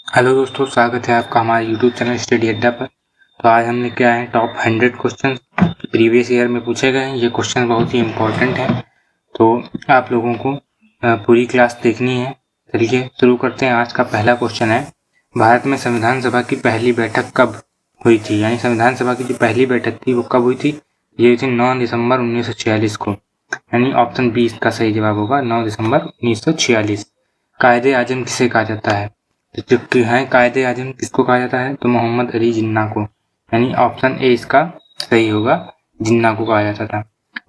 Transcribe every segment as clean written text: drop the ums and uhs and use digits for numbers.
Hello दोस्तों, स्वागत है आपका हमारे यूट्यूब चैनल स्टडी अड्डा पर। तो आज हम लेके आए हैं टॉप 100 क्वेश्चन प्रीवियस ईयर में पूछे गए हैं। ये क्वेश्चन बहुत ही इम्पोर्टेंट है, तो आप लोगों को पूरी क्लास देखनी है। चलिए शुरू करते हैं। आज का पहला क्वेश्चन है, भारत में संविधान सभा की पहली बैठक कब हुई थी? यानी संविधान सभा की जो पहली बैठक थी वो कब हुई थी? ये हुई थी 9 दिसंबर 1946 को। यानी ऑप्शन बी इसका सही जवाब होगा, 9 दिसंबर 1946। कायदे आजम किसे कहा जाता है? जो कि है कायदे आजम किसको कहा जाता है? तो मोहम्मद अली जिन्ना को। यानी ऑप्शन ए इसका सही होगा, जिन्ना को कहा जाता था।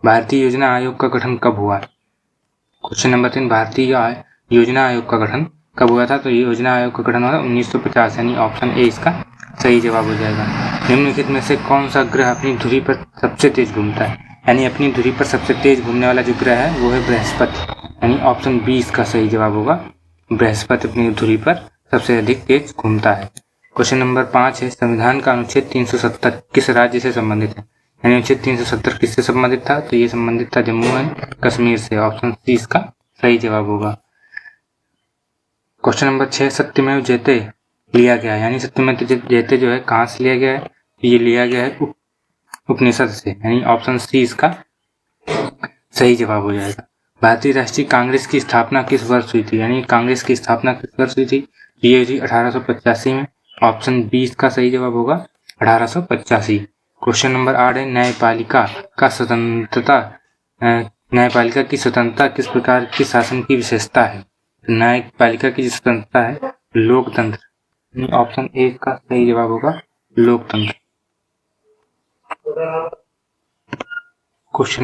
भारतीय योजना आयोग का गठन कब हुआ? क्वेश्चन नंबर 3, भारतीय योजना आयोग का गठन कब हुआ था? तो ये योजना आयोग का गठन हुआ था 1950। यानी ऑप्शन ए इसका सही जवाब हो जाएगा। निम्नलिखित में से कौन सा ग्रह अपनी धुरी पर सबसे तेज घूमता है? यानी अपनी धुरी पर सबसे तेज घूमने वाला जो ग्रह है वो है बृहस्पति। यानी ऑप्शन बी इसका सही जवाब होगा, बृहस्पति अपनी धुरी पर सबसे अधिक तेज घूमता है। क्वेश्चन नंबर 5 है, संविधान का अनुच्छेद 370 किस राज्य से संबंधित है? यानी अनुच्छेद 370 किससे संबंधित था? तो ये संबंधित था जम्मू एंड कश्मीर से। ऑप्शन सी इसका सही जवाब होगा। क्वेश्चन नंबर 6, सत्यमेव जयते लिया गया है। यानी सत्यमेव जयते जो है कहाँ से लिया गया है? ये लिया गया है उपनिषद से। यानी ऑप्शन सी इसका सही जवाब हो जाएगा। भारतीय राष्ट्रीय कांग्रेस की स्थापना किस वर्ष हुई थी? यानी कांग्रेस की स्थापना किस वर्ष हुई थी? ये थी 1885 में। ऑप्शन बी इसका सही जवाब होगा, 1885। क्वेश्चन नंबर 8 है, न्यायपालिका की स्वतंत्रता किस प्रकार की शासन की विशेषता है? न्यायपालिका की स्वतंत्रता है लोकतंत्र। ऑप्शन ए का सही जवाब होगा, लोकतंत्र। क्वेश्चन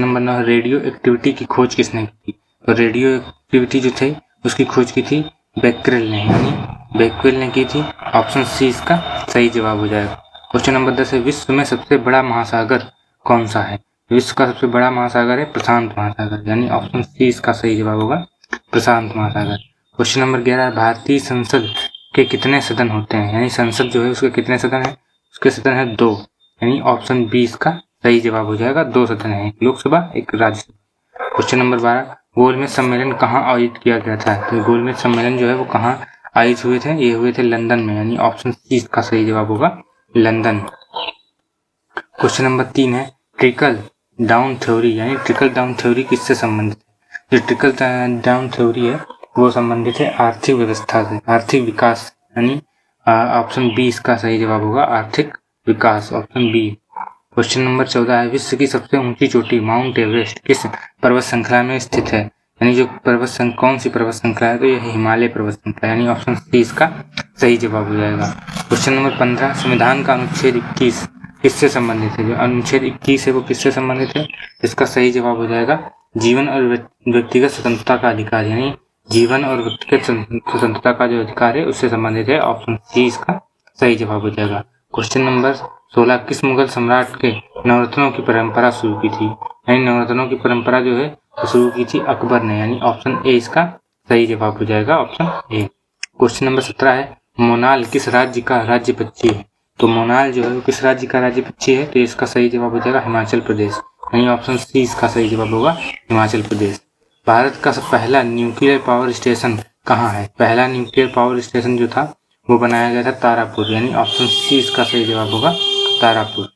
नंबर 9, रेडियो एक्टिविटी की खोज किसने की थी? तो रेडियो एक्टिविटी जो थी उसकी खोज की थी बेक्रेल ने। यानी बेक्रेल ने की थी। ऑप्शन सी इसका सही जवाब हो जाएगा। क्वेश्चन नंबर 10 है, विश्व में सबसे बड़ा महासागर कौन सा है? विश्व का सबसे बड़ा महासागर है प्रशांत महासागर। यानी ऑप्शन सी इसका सही जवाब होगा, प्रशांत महासागर। क्वेश्चन नंबर 11, भारतीय संसद के कितने सदन होते हैं? यानी संसद जो है उसके कितने सदन है? उसके सदन है 2। यानी ऑप्शन बी इसका सही जवाब हो जाएगा, 2 सदन है, एक लोकसभा एक राज्यसभा। क्वेश्चन नंबर 12, गोलमेज सम्मेलन कहाँ आयोजित किया गया था? तो गोलमेज सम्मेलन जो है वो कहाँ आयोजित हुए थे? ये हुए थे लंदन में। यानी ऑप्शन सी इसका सही जवाब होगा, लंदन। क्वेश्चन नंबर 3 है, ट्रिकल डाउन थ्योरी। यानी ट्रिकल डाउन थ्योरी किससे संबंधित है? जो ट्रिकल डाउन थ्योरी है वो संबंधित है आर्थिक व्यवस्था से, आर्थिक विकास। यानी ऑप्शन बी इसका सही जवाब होगा, आर्थिक विकास, ऑप्शन बी। क्वेश्चन नंबर 14 है, विश्व की सबसे ऊंची चोटी माउंट एवरेस्ट किस पर्वत श्रृंखला में स्थित है? यानी जो कौन सी पर्वत श्रृंखला है? तो यह हिमालय पर्वत श्रृंखला। यानी ऑप्शन सी इसका सही जवाब हो जाएगा। क्वेश्चन नंबर 15, संविधान का अनुच्छेद 21 किससे संबंधित है? जो अनुच्छेद 21 है वो किससे संबंधित है? इसका सही जवाब हो जाएगा, जीवन और व्यक्तिगत स्वतंत्रता का अधिकार। यानी जीवन और व्यक्तिगत स्वतंत्रता का जो अधिकार है उससे संबंधित है। ऑप्शन सी इसका सही जवाब हो जाएगा। क्वेश्चन नंबर 16, किस मुगल सम्राट के नवरत्नों की परंपरा शुरू की थी? यानी नवरत्नों की परंपरा जो है वो शुरू की थी अकबर ने। यानी ऑप्शन ए इसका सही जवाब हो जाएगा, ऑप्शन ए। क्वेश्चन नंबर 17 है, मोनाल किस राज्य का राज्य पक्षी है? तो मोनाल जो है वो किस राज्य का राज्य पक्षी है? तो इसका सही जवाब हो जाएगा हिमाचल प्रदेश। यानी ऑप्शन सी इसका सही जवाब होगा, हिमाचल प्रदेश। भारत का पहला न्यूक्लियर पावर स्टेशन कहाँ है? पहला न्यूक्लियर पावर स्टेशन जो था वो बनाया गया था तारापुर। यानी ऑप्शन सी इसका सही जवाब होगा, तारापुर।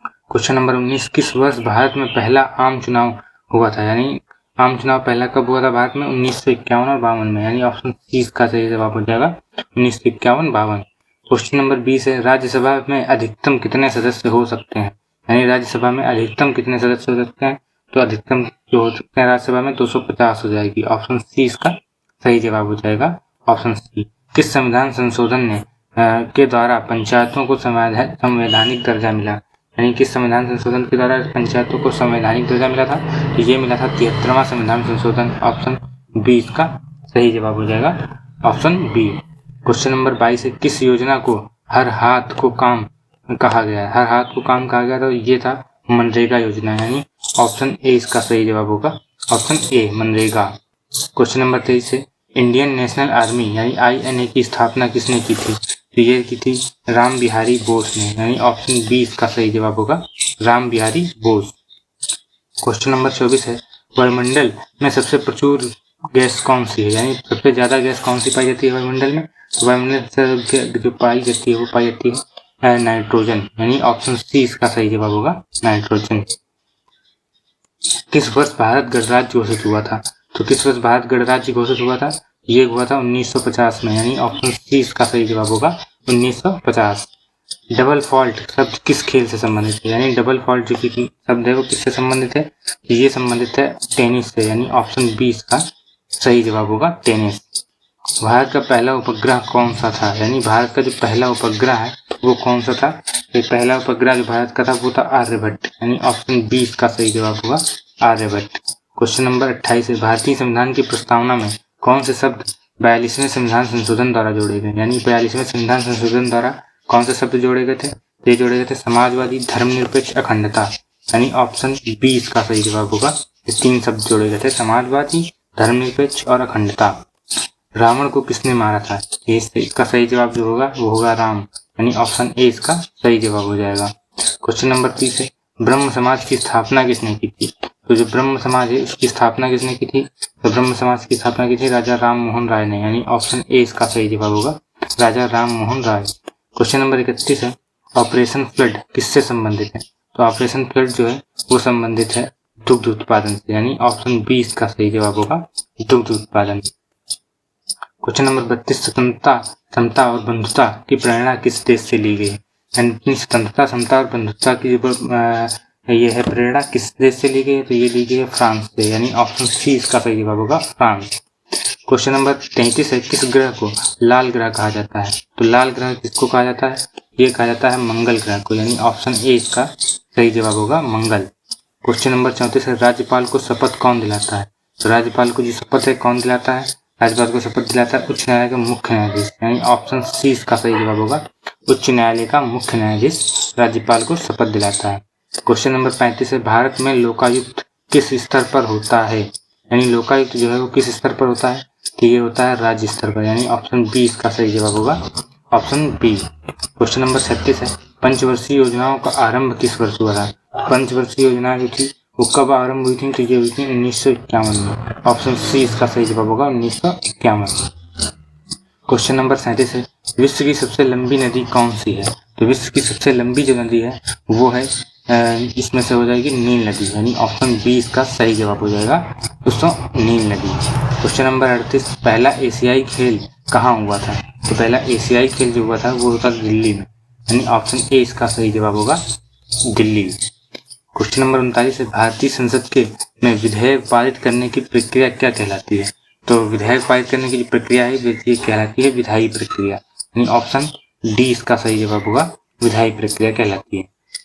क्वेश्चन नंबर 19, किस वर्ष भारत में पहला आम चुनाव हुआ था? यानी आम चुनाव पहला कब हुआ था भारत में? 1951 और 52 में। यानी ऑप्शन सी इसका सही जवाब हो जाएगा, 1951-52। क्वेश्चन नंबर 20 है, राज्यसभा में अधिकतम कितने सदस्य हो सकते हैं? यानी राज्यसभा में अधिकतम कितने सदस्य हो सकते हैं? तो अधिकतम जो हो सकते हैं राज्यसभा में 250 हो जाएगी। ऑप्शन सी इसका सही जवाब हो जाएगा, ऑप्शन सी। किस संविधान संशोधन ने के द्वारा पंचायतों को संवैधानिक दर्जा मिला? यानी किस संविधान संशोधन के द्वारा पंचायतों को संवैधानिक दर्जा मिला था? तो ये मिला था 73वां संविधान संशोधन। ऑप्शन बी इसका सही जवाब हो जाएगा, ऑप्शन बी। क्वेश्चन नंबर 22 है, किस योजना को हर हाथ को काम कहा गया है? हर हाथ को काम कहा गया था, ये था मनरेगा योजना। यानी ऑप्शन ए इसका सही जवाब होगा, option A MNREGA. Question number 23 है, इंडियन नेशनल आर्मी यानी INA की स्थापना किसने की थी? तो ये की थी राम बिहारी बोस ने। यानी ऑप्शन बी इसका सही जवाब होगा, राम बिहारी बोस। क्वेश्चन नंबर 24 है, वायुमंडल में सबसे प्रचुर गैस कौन सी है, यानी सबसे ज्यादा गैस कौन सी पाई जाती है वायुमंडल में? तो वायुमंडल से जो पाई जाती है वो पाई जाती है नाइट्रोजन, यानी ऑप्शन सी इसका सही जवाब होगा नाइट्रोजन। किस वर्ष भारत गणराज्य घोषित हुआ था? तो किस वर्ष भारत गणराज्य घोषित हुआ था? ये हुआ था 1950 में, यानी ऑप्शन सी इसका सही जवाब होगा 1950। डबल फॉल्ट शब्द किस खेल से संबंधित है? यानी डबल फॉल्ट जो कि शब्द है वो किससे संबंधित है? ये संबंधित है टेनिस से, यानी ऑप्शन बी इसका सही जवाब होगा टेनिस। भारत का पहला उपग्रह कौन सा था? यानी भारत का जो पहला उपग्रह है वो कौन सा था? ये पहला उपग्रह जो भारत का था वो था आर्यभट्ट, यानी ऑप्शन बी इसका सही जवाब होगा आर्यभट्ट। क्वेश्चन नंबर 28 है, भारतीय संविधान की प्रस्तावना में कौन से शब्द 42वें संविधान संशोधन द्वारा जोड़े गए? यानी 42वें संविधान संशोधन द्वारा कौन से शब्द जोड़े गए थे? ये जोड़े गए थे समाजवादी, धर्मनिरपेक्ष, अखंडता, यानी ऑप्शन बी इसका सही जवाब होगा। ये 3 शब्द जोड़े गए थे, समाजवादी, धर्मनिरपेक्ष और अखंडता। रावण को किसने मारा था? इसका सही जवाब जो होगा वो होगा राम, यानी ऑप्शन ए इसका सही जवाब हो जाएगा। क्वेश्चन नंबर 30 है, ब्रह्म समाज की स्थापना किसने की थी? तो जो ब्रह्म समाज है उसकी स्थापना किसने की थी? तो ब्रह्म समाज की स्थापना की थी राजा राम मोहन राय ने, यानी ऑप्शन ए इसका सही जवाब होगा राजा राम मोहन राय। क्वेश्चन नंबर 31 है, ऑपरेशन फ्लड किससे संबंधित है? तो ऑपरेशन फ्लड जो है वो संबंधित है दुग्ध उत्पादन से, यानी ऑप्शन बी इसका सही जवाब होगा दुग्ध उत्पादन। क्वेश्चन नंबर 32, स्वतंत्रता, समता और बंधुता की प्रेरणा किस देश से ली गई? यानी स्वतंत्रता, समता और बंधुता की ये है प्रेरणा किस देश से ली गई है? तो ये ली गई है फ्रांस से, यानी ऑप्शन सी इसका सही जवाब होगा फ्रांस। क्वेश्चन नंबर 33 है, किस ग्रह को लाल ग्रह कहा जाता है? तो लाल ग्रह किसको कहा जाता है? ये कहा जाता है मंगल ग्रह को, यानी ऑप्शन ए इसका सही जवाब होगा मंगल। क्वेश्चन नंबर 34 है, राज्यपाल को शपथ कौन दिलाता है? तो राज्यपाल को जो शपथ है कौन दिलाता है? राज्यपाल को शपथ दिलाता है उच्च न्यायालय का मुख्य न्यायाधीश, यानी ऑप्शन सी इसका सही जवाब होगा उच्च न्यायालय का मुख्य न्यायाधीश राज्यपाल को शपथ दिलाता है। क्वेश्चन नंबर 35 है, भारत में लोकायुक्त किस स्तर पर होता है? यानी लोकायुक्त जो है वो किस स्तर पर होता है? तो ये होता है राज्य स्तर पर, यानी ऑप्शन बी इसका सही जवाब होगा ऑप्शन बी। क्वेश्चन नंबर 36 है, पंचवर्षीय योजनाओं का आरंभ किस वर्ष हुआ था? पंचवर्षीय योजना जो थी वो कब आरंभ हुई थी? तो ये हुई थी 1951 में, ऑप्शन सी इसका सही जवाब होगा 1951। क्वेश्चन नंबर 37 है, विश्व की सबसे लंबी नदी कौन सी है? तो विश्व की सबसे लंबी जो नदी है वो है इसमें से हो जाएगी नील नदी, यानी ऑप्शन बी इसका सही जवाब हो जाएगा दोस्तों नील नदी। क्वेश्चन नंबर 38, पहला एशियाई खेल कहाँ हुआ था? तो पहला एशियाई खेल जो हुआ था वो था दिल्ली में, यानी ऑप्शन ए इसका सही जवाब होगा दिल्ली। क्वेश्चन नंबर 39 है, भारतीय संसद के में विधेयक पारित करने की प्रक्रिया क्या कहलाती है? तो विधेयक पारित करने की जो प्रक्रिया है ये कहलाती है विधायी प्रक्रिया, यानी ऑप्शन डी इसका सही जवाब होगा विधायी प्रक्रिया कहलाती है।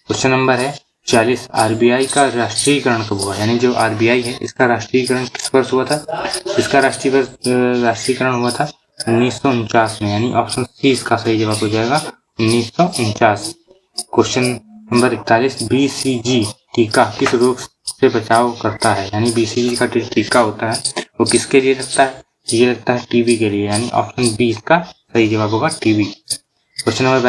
क्वेश्चन नंबर है 40, आरबीआई का राष्ट्रीयकरण कब हुआ? यानी जो आरबीआई है इसका राष्ट्रीयकरण किस वर्ष हुआ था? इसका राष्ट्रीयकरण हुआ था 1949 में, यानी ऑप्शन सी इसका सही जवाब हो जाएगा 1949। क्वेश्चन नंबर 41, बीसीजी टीका किस रोग से बचाव करता है? यानी बीसीजी का टीका होता है वो किसके लिए लगता है? ये लगता है टीबी के लिए, यानी ऑप्शन बी इसका सही जवाब होगा टीबी। क्वेश्चन नंबर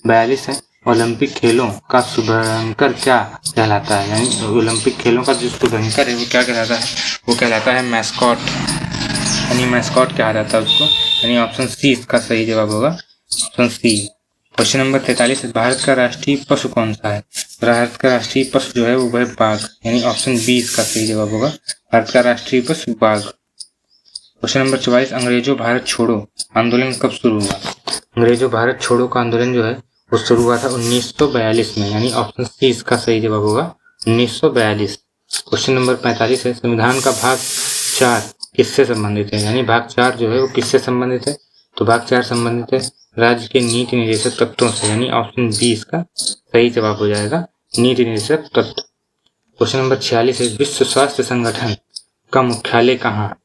42 है, ओलंपिक खेलों का शुभांकर क्या कहलाता है? यानी ओलंपिक खेलों का जो शुभांकर है वो क्या कहलाता है? वो कहलाता है मैस्कॉट, यानी मैस्कॉट कहा जाता है उसको, यानी ऑप्शन सी इसका सही जवाब होगा ऑप्शन सी। क्वेश्चन नंबर 43 है, भारत का राष्ट्रीय पशु कौन सा है? भारत का राष्ट्रीय पशु जो है वो है बाघ, यानी ऑप्शन बी इसका सही जवाब होगा भारत का राष्ट्रीय पशु बाघ। क्वेश्चन नंबर 44, अंग्रेजों भारत छोड़ो आंदोलन कब शुरू हुआ? अंग्रेजों भारत छोड़ो का आंदोलन जो है वो शुरू हुआ था 1942 में, यानी ऑप्शन सी इसका सही जवाब होगा 1942। क्वेश्चन नंबर 45 है, संविधान का भाग 4 किससे संबंधित है? यानी भाग 4 जो है वो किससे संबंधित है? तो भाग 4 संबंधित है राज्य के नीति निर्देशक तत्वों से, यानी ऑप्शन बी इसका सही जवाब हो जाएगा नीति निर्देशक तत्व। क्वेश्चन नंबर 46 है, विश्व स्वास्थ्य संगठन का मुख्यालय कहाँ?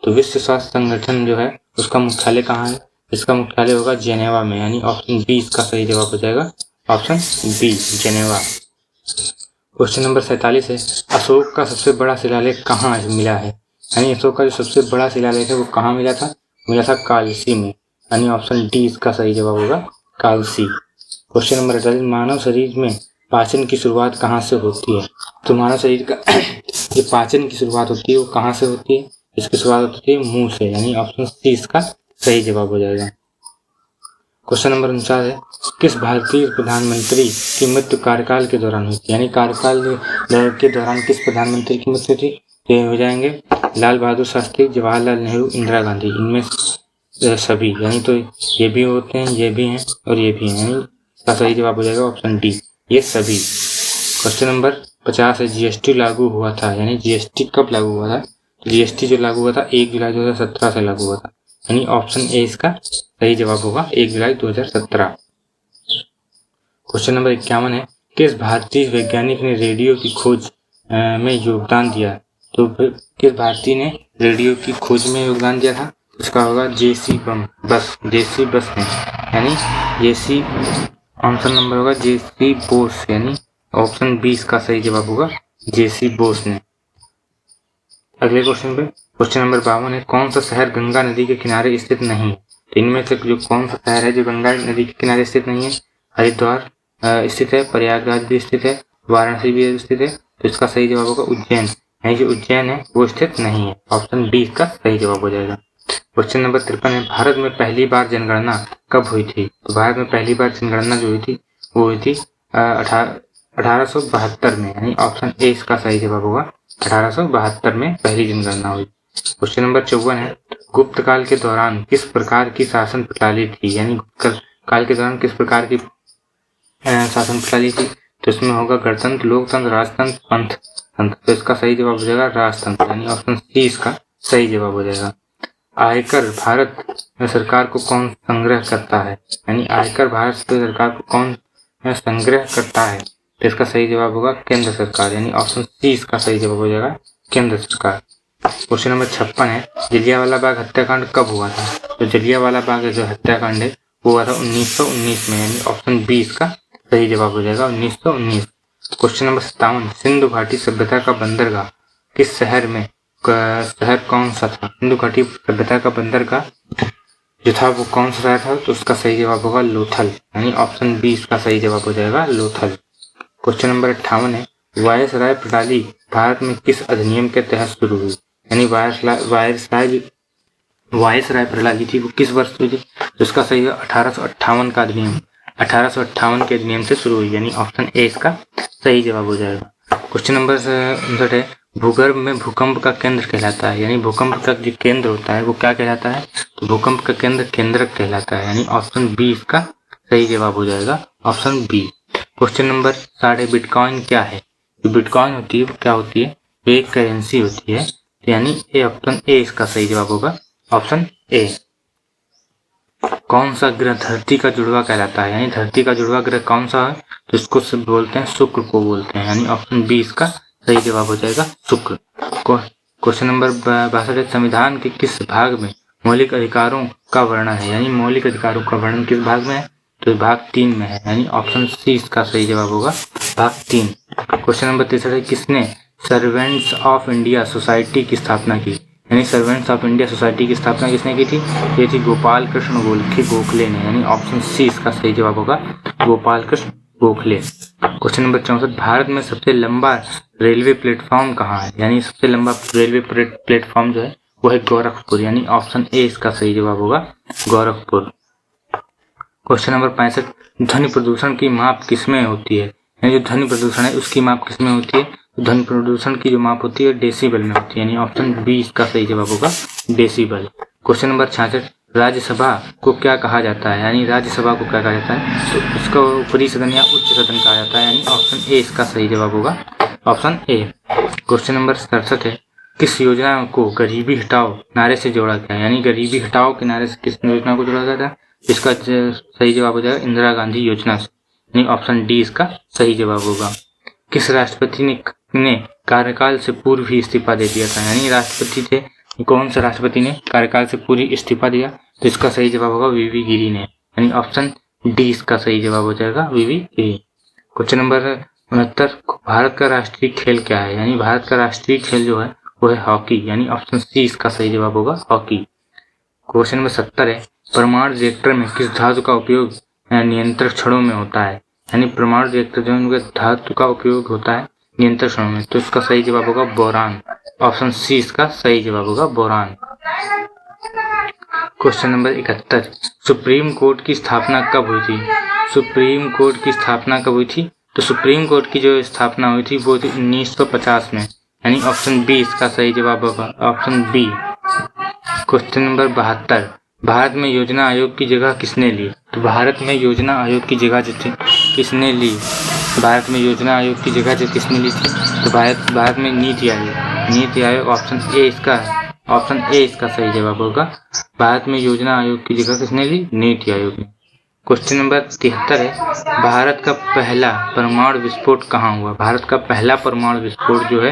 तो विश्व स्वास्थ्य संगठन जो है उसका मुख्यालय कहाँ है? इसका मुख्यालय होगा जेनेवा में, यानी ऑप्शन बी इसका सही जवाब हो जाएगा option B Geneva. Question number 47 है, अशोक का सबसे बड़ा शिलालेख कहाँ मिला है? यानी अशोक का जो सबसे बड़ा शिलालेख है वो कहाँ मिला था? मिला था कालसी में, यानी ऑप्शन डी इसका सही जवाब होगा कालसी। क्वेश्चन नंबर 48, मानव शरीर में पाचन की शुरुआत कहाँ से होती है? तो मानव शरीर का जो पाचन की शुरुआत होती है वो कहाँ से होती है? इसकी शुरुआत होती है मुंह से, यानी ऑप्शन सी इसका सही जवाब हो जाएगा। क्वेश्चन नंबर 49 है, किस भारतीय प्रधानमंत्री की मृत्यु कार्यकाल के दौरान हुई थी, यानी कार्यकाल के दौरान किस प्रधानमंत्री की मृत्यु थी? ये हो जाएंगे लाल बहादुर शास्त्री, जवाहरलाल नेहरू, इंदिरा गांधी। इनमें सभी, यानी तो ये भी होते हैं, ये भी हैं और ये भी हैं, यानी इसका सही जवाब हो जाएगा ऑप्शन डी, ये सभी। क्वेश्चन नंबर 50 है, जीएसटी लागू हुआ था, यानी जीएसटी कब लागू हुआ था? जीएसटी जो लागू हुआ था 1 जुलाई 2017 से लागू हुआ था, यानी ऑप्शन ए इसका सही जवाब होगा 1 जुलाई 2017। क्वेश्चन नंबर 51 है, किस भारतीय वैज्ञानिक ने रेडियो की खोज में योगदान दिया? तो किस भारतीय ने रेडियो की खोज में योगदान दिया था? इसका होगा जेसी बस ने, यानी जेसी, ऑप्शन नंबर होगा जेसी बोस, यानी ऑप्शन 20 का सही जवाब होगा जेसी बोस ने। अगले क्वेश्चन पे क्वेश्चन नंबर 52 है, कौन सा शहर गंगा नदी के किनारे स्थित नहीं है? तो इनमें से जो कौन सा शहर है जो गंगा नदी के किनारे स्थित नहीं है? हरिद्वार स्थित है, प्रयागराज भी स्थित है, वाराणसी भी स्थित है। तो इसका सही जवाब होगा उज्जैन, यानी जो उज्जैन है वो स्थित नहीं है, ऑप्शन डी इसका सही जवाब हो जाएगा। क्वेश्चन नंबर 53 है, भारत में पहली बार जनगणना कब हुई थी? तो भारत में पहली बार जनगणना जो हुई थी वो हुई थी 1872 में, यानी ऑप्शन ए इसका सही जवाब होगा 1872 में पहली जनगणना हुई। क्वेश्चन नंबर 54 है, गुप्त काल के दौरान किस प्रकार की शासन प्रणाली थी, यानी गुप्त काल के दौरान किस प्रकार की शासन प्रणाली थी? तो इसमें होगा गणतंत्र, लोकतंत्र, राजतंत्र, पंथतंत्र। तो इसका सही जवाब हो जाएगा राजतंत्र, यानी ऑप्शन सी इसका सही जवाब हो जाएगा। आयकर भारत सरकार को कौन संग्रह करता है, यानी आयकर भारत सरकार को कौन संग्रह करता है? तो इसका सही जवाब होगा केंद्र सरकार, यानी ऑप्शन सी इसका सही जवाब हो जाएगा केंद्र सरकार। क्वेश्चन नंबर 56 है, जलियांवाला बाग हत्याकांड कब हुआ था? तो जलियांवाला बाग जो हत्याकांड है वो हुआ था 1919 में, यानी ऑप्शन बी इसका सही जवाब हो जाएगा 1919। क्वेश्चन नंबर 57, सिंधु घाटी सभ्यता का बंदरगाह किस शहर कौन सा था? सिंधु घाटी सभ्यता का बंदरगाह जो था वो कौन सा शहर था? तो उसका सही जवाब होगा लोथल, यानी ऑप्शन बी इसका सही जवाब हो जाएगा लोथल। क्वेश्चन नंबर 58 है, वायसराय प्रणाली भारत में किस अधिनियम के तहत शुरू हुई? यानी वायसराय प्रणाली थी वो किस वर्ष हुई थी? तो इसका सही है 1858 का अधिनियम, 1858 के अधिनियम से शुरू हुई, यानी ऑप्शन ए इसका सही जवाब हो जाएगा। क्वेश्चन नंबर 59 है, भूगर्भ में भूकंप का केंद्र कहलाता है, यानी भूकंप का जो केंद्र होता है वो क्या कहलाता है? तो भूकंप का केंद्र केंद्रक कहलाता है, यानी ऑप्शन बी इसका सही जवाब हो जाएगा, option B. Question number 60, bitcoin क्या है? जो बिटकॉइन होती है वो क्या होती है? वो एक करेंसी होती है, यानी ऑप्शन ए इसका सही जवाब होगा, ऑप्शन ए। कौन सा ग्रह धरती का जुड़वा कहलाता है, यानी धरती का जुड़वा ग्रह कौन सा है? तो इसको सब बोलते हैं शुक्र को बोलते हैं, यानी ऑप्शन बी इसका सही जवाब हो जाएगा शुक्र। क्वेश्चन नंबर 62, संविधान के किस भाग में मौलिक अधिकारों का वर्णन है, यानी मौलिक अधिकारों का वर्णन किस भाग में है? तो भाग 3 में है, यानी ऑप्शन सी इसका सही जवाब होगा भाग 3। क्वेश्चन नंबर 63, किसने सर्वेंट्स ऑफ इंडिया सोसाइटी की स्थापना की? यानी सर्वेंट्स ऑफ इंडिया सोसाइटी की स्थापना किसने की थी? ये थी गोपाल कृष्ण गोखले ने, यानी ऑप्शन सी इसका सही जवाब होगा गोपाल कृष्ण गोखले। क्वेश्चन नंबर 64, भारत में सबसे लंबा रेलवे प्लेटफॉर्म कहाँ है? यानी सबसे लंबा रेलवे प्लेटफॉर्म जो है वो है गोरखपुर, यानी ऑप्शन ए इसका सही जवाब होगा गोरखपुर। क्वेश्चन नंबर 65, ध्वनि प्रदूषण की माप किसमें होती है? यानी जो ध्वनि प्रदूषण है उसकी माप किसमें होती है? ध्वनि प्रदूषण की जो माप होती है डेसिबल में होती है, यानी ऑप्शन बी इसका सही जवाब होगा डेसिबल। क्वेश्चन नंबर 66, राज्यसभा को क्या कहा जाता है? यानी राज्यसभा को क्या कहा जाता है? तो इसको ऊपरी सदन या उच्च सदन कहा जाता है, यानी ऑप्शन ए इसका सही जवाब होगा, ऑप्शन ए। क्वेश्चन नंबर 67 है, किस योजना को गरीबी हटाओ नारे से जोड़ा गया? यानी गरीबी हटाओ के नारे से किस योजना को जोड़ा गया था? इसका सही जवाब हो जाएगा इंदिरा गांधी योजना से, यानी ऑप्शन डी इसका सही जवाब होगा। किस राष्ट्रपति ने कार्यकाल से पूर्व ही इस्तीफा दे दिया था? यानी राष्ट्रपति थे, कौन से राष्ट्रपति ने कार्यकाल से पूर्व इस्तीफा दिया? तो इसका सही जवाब होगा वीवी गिरी ने, यानी ऑप्शन डी इसका सही जवाब हो जाएगा वीवी गिरी। क्वेश्चन नंबर 69, भारत का राष्ट्रीय खेल क्या है? यानी भारत का राष्ट्रीय खेल जो है वो है हॉकी, यानी ऑप्शन सी इसका सही जवाब होगा हॉकी। क्वेश्चन नंबर 70 है, परमाणु रिएक्टर में किस धातु का उपयोग नियंत्रक छड़ों में होता है? यानी परमाणु रिएक्टर जो है उनके धातु का उपयोग होता है नियंत्रण में, तो इसका सही जवाब होगा बोरान। ऑप्शन सी इसका सही जवाब होगा, boron. Question number 71, supreme court की स्थापना कब हुई थी? सुप्रीम कोर्ट की स्थापना कब हुई थी? तो सुप्रीम कोर्ट की जो स्थापना हुई थी वो थी 1950 में, यानी ऑप्शन बी इसका सही जवाब होगा, option B. Question number 72, Bharat में योजना आयोग की जगह किसने ली? तो भारत में योजना आयोग की जगह जो थी किसने ली? भारत में योजना आयोग की जगह जो किसने ली थी? तो भारत में नीति आयोग ऑप्शन ए इसका सही जवाब होगा। भारत में योजना आयोग की जगह किसने ली? नीति आयोग ने। क्वेश्चन नंबर 73 है, भारत का पहला परमाणु विस्फोट कहाँ हुआ? भारत का पहला परमाणु विस्फोट जो है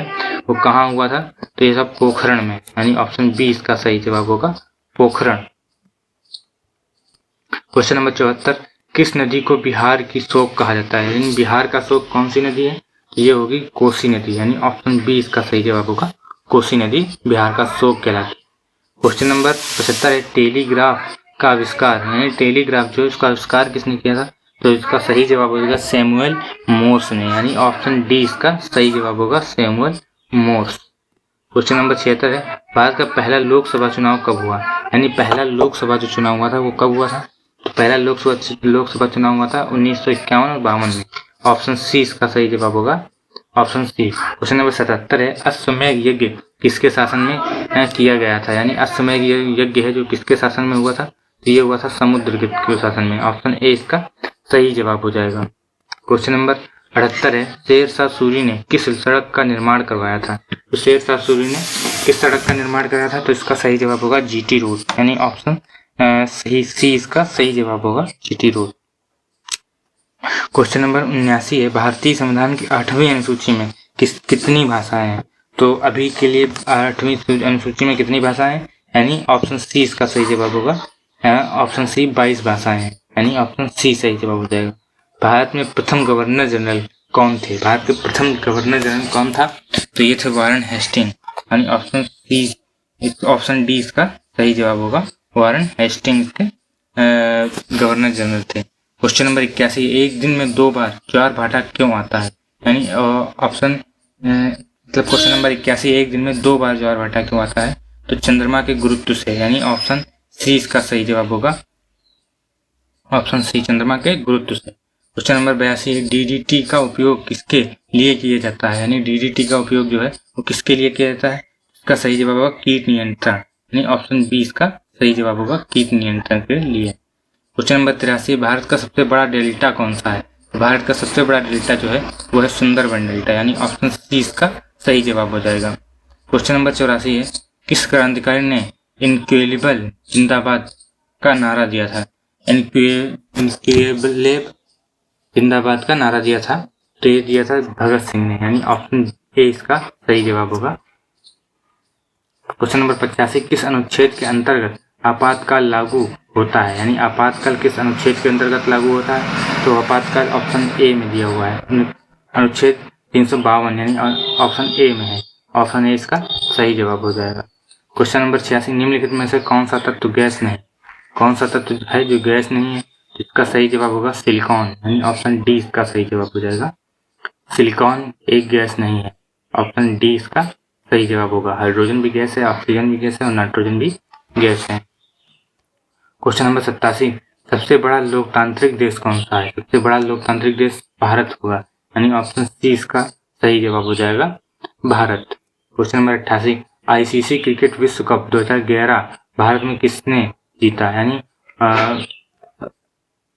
वो कहाँ हुआ था? तो ये सब पोखरण में, यानी ऑप्शन बी इसका सही जवाब होगा, पोखरण। क्वेश्चन नंबर 74, किस नदी को बिहार की शोक कहा जाता है? यानी बिहार का शोक कौन सी नदी है? ये होगी कोसी नदी, यानी ऑप्शन बी इसका सही जवाब होगा, कोसी नदी बिहार का शोक कहलाती है। क्वेश्चन नंबर 75 है, टेलीग्राफ का आविष्कार, यानी टेलीग्राफ जो इसका आविष्कार किसने किया था? तो इसका सही जवाब होगा सैमुअल मोर्स ने, यानी ऑप्शन डी इसका सही जवाब होगा, सैमुअल मोर्स। क्वेश्चन नंबर 76 है, भारत का पहला लोकसभा चुनाव कब हुआ? यानी पहला लोकसभा जो चुनाव हुआ था वो कब हुआ था? तो पहला लोकसभा चुनाव हुआ था 1951 और 52 में, ऑप्शन सी इसका सही जवाब होगा, ऑप्शन सी। क्वेश्चन नंबर 77 है, अश्वमेध यज्ञ किसके शासन में किया गया था? यानी अश्वमेध यज्ञ है जो किसके शासन में हुआ था? तो ये हुआ था समुद्रगुप्त के शासन में, ऑप्शन ए इसका सही जवाब हो जाएगा। क्वेश्चन नंबर 78 है, शेरशाह सूरी ने किस सड़क का निर्माण करवाया था? तो शेरशाह सूरी ने किस सड़क का निर्माण कराया था? तो इसका सही जवाब होगा जीटी रोड, यानी ऑप्शन सही सी इसका सही जवाब होगा, जीटी रोड। क्वेश्चन नंबर 79 है, भारतीय संविधान की 8वीं अनुसूची में कितनी भाषाएं हैं? तो अभी के लिए 8वीं अनुसूची में कितनी भाषाएं हैं? यानी ऑप्शन सी इसका सही जवाब होगा, ऑप्शन सी 22 भाषाएं हैं, यानी ऑप्शन सी सही जवाब हो जाएगा। भारत में प्रथम गवर्नर जनरल कौन थे? भारत के प्रथम गवर्नर जनरल कौन था? तो ये थे वारन हेस्टिंग, यानी ऑप्शन सी, ऑप्शन डी इसका सही जवाब होगा, वारन हेस्टिंग के गवर्नर जनरल थे। क्वेश्चन नंबर 81, एक दिन में 2 बार ज्वार भाटा क्यों आता है? यानी ऑप्शन मतलब क्वेश्चन नंबर 81, एक दिन में 2 बार ज्वार भाटा क्यों आता है? तो चंद्रमा के गुरुत्व से, यानी ऑप्शन सी इसका सही जवाब होगा, ऑप्शन सी चंद्रमा के गुरुत्व से। क्वेश्चन नंबर 82, डीडीटी का उपयोग किसके लिए किया जाता है? यानी डीडीटी का उपयोग जो है वो किसके लिए किया जाता है? इसका सही जवाब होगा कीट नियंत्रण, यानी ऑप्शन बी इसका सही जवाब होगा, कीट नियंत्रण के लिए। क्वेश्चन नंबर 83, भारत का सबसे बड़ा डेल्टा कौन सा है? भारत का सबसे बड़ा डेल्टा जो है वो है सुंदरबन डेल्टा, यानी ऑप्शन सी इसका सही जवाब हो जाएगा। क्वेश्चन नंबर 84 है, किस क्रांतिकारी ने इनक्विलिबल जिंदाबाद का नारा दिया था? इनक्विलिबल जिंदाबाद का नारा दिया था, तो ये दिया था भगत सिंह ने, यानी ऑप्शन ए इसका सही जवाब होगा। क्वेश्चन नंबर 85, किस अनुच्छेद के अंतर्गत आपातकाल लागू होता है? यानी आपातकाल किस अनुच्छेद के अंतर्गत लागू होता है? तो आपातकाल ऑप्शन ए में दिया हुआ है, अनुच्छेद 352, यानी ऑप्शन ए में है, ऑप्शन ए इसका सही जवाब हो जाएगा। क्वेश्चन नंबर 86, निम्नलिखित में से कौन सा तत्व गैस नहीं? कौन सा तत्व है जो गैस नहीं है? इसका सही जवाब होगा सिलिकॉन, यानी ऑप्शन डी इसका सही जवाब हो जाएगा, सिलिकॉन एक गैस नहीं है, ऑप्शन डी इसका सही जवाब होगा। हाइड्रोजन भी गैस है, ऑक्सीजन भी गैस है और नाइट्रोजन भी गैस है। क्वेश्चन नंबर 87, सबसे बड़ा लोकतांत्रिक देश कौन सा है? सबसे बड़ा लोकतांत्रिक देश भारत होगा, यानी ऑप्शन सी इसका सही जवाब हो जाएगा, Bharat. Question number 88, ICC cricket विश्व कप 2011 भारत में किसने जीता? यानी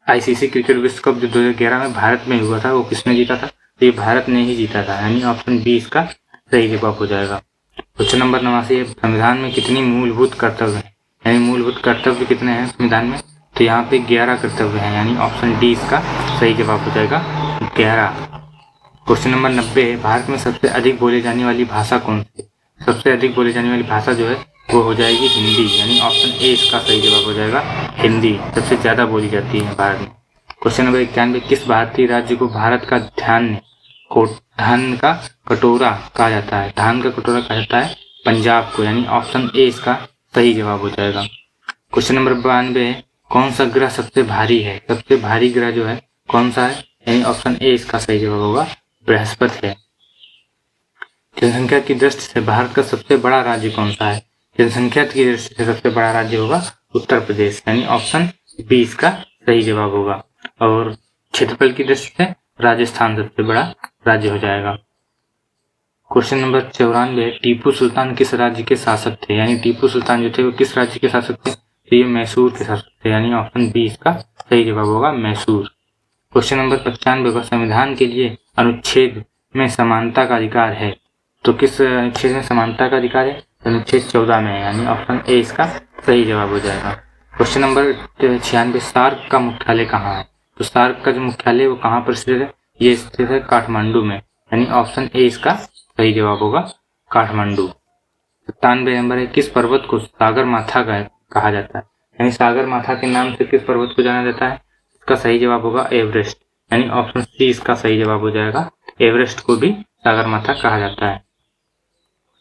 आईसीसी क्रिकेट विश्व कप जो 2011 में भारत में हुआ था वो किसने जीता था? तो ये भारत ने ही जीता था, यानी ऑप्शन बी इसका सही जवाब हो जाएगा। क्वेश्चन नंबर 89, संविधान में कितनी मूलभूत कर्तव्य है? यानी मूलभूत कर्तव्य कितने हैं संविधान में? तो यहाँ पे 11 कर्तव्य हैं, यानी ऑप्शन डी इसका सही जवाब हो जाएगा, 11। क्वेश्चन नंबर 90, भारत में सबसे अधिक बोली जाने वाली भाषा कौन सी? सबसे अधिक बोली जाने वाली भाषा जो है वो हो जाएगी हिंदी, यानी ऑप्शन ए इसका सही जवाब हो जाएगा, हिंदी सबसे ज्यादा बोली जाती है भारत में। क्वेश्चन नंबर 91, किस भारतीय राज्य को भारत का धान का कटोरा कहा जाता है? धान का कटोरा कहा जाता है पंजाब को, यानी ऑप्शन ए इसका सही जवाब हो जाएगा। क्वेश्चन नंबर 92, कौन सा ग्रह सबसे भारी है? सबसे भारी ग्रह जो है कौन सा है? यानी ऑप्शन ए इसका सही जवाब होगा, बृहस्पति है। जनसंख्या की दृष्टि से भारत का सबसे बड़ा राज्य कौन सा है? जनसंख्या की दृष्टि से सबसे बड़ा राज्य होगा उत्तर प्रदेश, यानी ऑप्शन बी इसका सही जवाब होगा। और क्षेत्रफल की दृष्टि से राजस्थान सबसे बड़ा राज्य हो जाएगा। क्वेश्चन नंबर 94, टीपू सुल्तान किस राज्य के शासक थे? यानी टीपू सुल्तान जो थे वो किस राज्य के शासक थे? तो ये मैसूर के शासक थे, यानी ऑप्शन बी इसका सही जवाब होगा मैसूर। क्वेश्चन नंबर 95, संविधान के लिए अनुच्छेद में समानता का अधिकार है, तो किस अनुच्छेद में समानता का अधिकार है? अनुच्छेद 14 में है, यानी ऑप्शन ए इसका सही जवाब हो जाएगा। क्वेश्चन नंबर 96, सार्क का मुख्यालय कहाँ है? तो सार्क का जो मुख्यालय वो कहाँ पर स्थित है? ये स्थित है काठमांडू में, यानी ऑप्शन ए इसका सही जवाब होगा काठमांडू। 97 नंबर है, किस पर्वत को सागर माथा कहा जाता है? यानी सागर माथा के नाम से किस पर्वत को जाना जाता है? इसका सही जवाब होगा एवरेस्ट, यानी ऑप्शन सी इसका सही जवाब हो जाएगा। एवरेस्ट को भी सागर माथा कहा जाता है।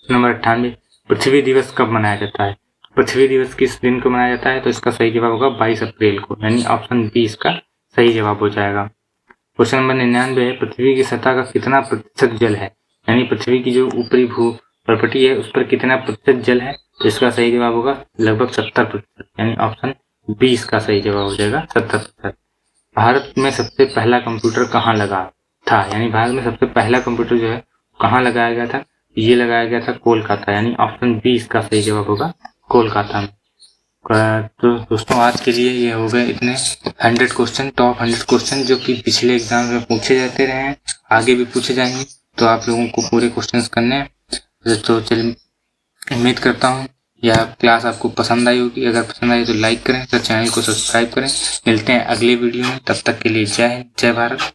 नंबर 98, पृथ्वी दिवस कब मनाया जाता है? पृथ्वी दिवस किस दिन को मनाया जाता है? तो इसका सही जवाब होगा 22 अप्रैल को, यानी ऑप्शन बी इसका सही जवाब हो जाएगा। क्वेश्चन नंबर 99 है, पृथ्वी की सतह का कितना प्रतिशत जल है? यानी पृथ्वी की जो ऊपरी भू प्रॉपर्टी है उस पर कितना प्रतिशत जल है? तो इसका सही जवाब होगा लगभग 70%, यानी ऑप्शन बी इसका सही जवाब हो जाएगा 70%। भारत में सबसे पहला कंप्यूटर कहाँ लगा था? यानी भारत में सबसे पहला कंप्यूटर जो है कहाँ लगाया गया था? ये लगाया गया था कोलकाता, यानी ऑप्शन बी इसका सही जवाब होगा कोलकाता में। तो दोस्तों आज के लिए ये हो गए इतने 100 क्वेश्चन, टॉप 100 क्वेश्चन जो कि पिछले एग्जाम में पूछे जाते रहे हैं, आगे भी पूछे जाएंगे। तो आप लोगों को पूरे क्वेश्चंस करने हैं। तो चलिए, उम्मीद करता हूँ यह क्लास आपको पसंद आई होगी। अगर पसंद आई तो लाइक करें, तो चैनल को सब्सक्राइब करें। मिलते हैं अगले वीडियो में, तब तक के लिए जय हिंद, जय भारत।